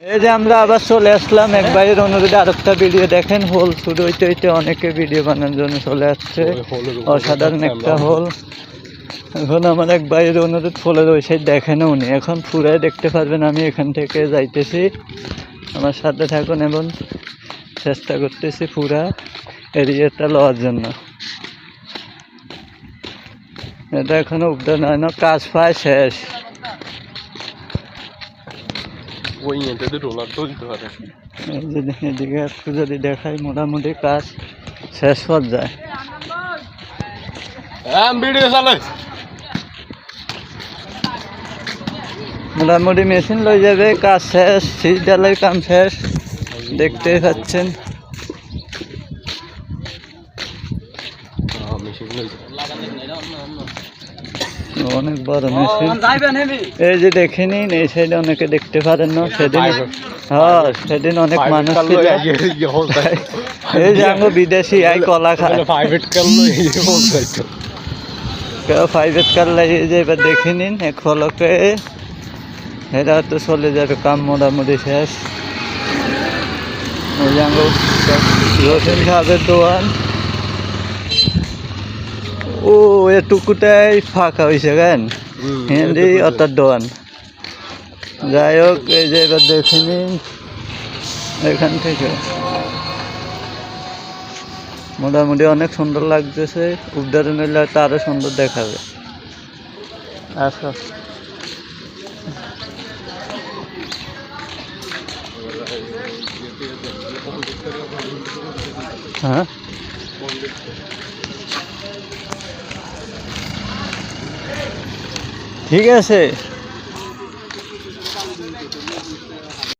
এই যে আমরা আবার চলে আসলাম এক ভাইয়ের অনুরোধে আরেকটা ভিডিও দেখেন। হোল শুরু হইতে হইতে অনেকে ভিডিও বানানোর জন্য চলে আসছে। অসাধারণ একটা হোল। এখন আমার এক ভাইয়ের অনুরোধ ফলের ওই সাইড দেখেন উনি, এখন পুরাই দেখতে পারবেন। আমি এখান থেকে যাইতেছি, আমার সাথে থাকুন এবং চেষ্টা করতেছি পুরা এরিয়াটা লওয়ার জন্য। এটা এখনো উদ্যান হয় না, কাজ প্রায় শেষ। এদিকে একটু যদি দেখাই, মোটামুটি কাজ শেষ পর্যায়ে। মোটামুটি মেশিন লই যাবে, কাজ শেষ, শীত ঢালাই কাম শেষ, দেখতেই পাচ্ছেন। অনেক বড় মেশিন। এই যে দেখে নিন, এই সাইডে অনেকে দেখতে পারেন না। সেদিন সেদিন অনেক মানুষ ছিল। এই যে আমি বিদেশি আই কলা খায়, কেউ প্রাইভেট কার লাগিয়ে যে এবার দেখে নিন এক ফলকে। এরা তো চলে যাবে, কাম মোটামুটি শেষ। ওই যে রসুন সাহেবের দোকান, ও এটুকুটাই ফাঁকা হয়েছে কেন হিন্দি অর্থাৎ দোকান। যাই হোক, এই যে এবার দেখে নিন এখান থেকে মোটামুটি অনেক সুন্দর লাগতেছে। উদ্বোধন হইলে হয়তো আরো সুন্দর দেখাবে। আচ্ছা, হ্যাঁ ঠিক আছে।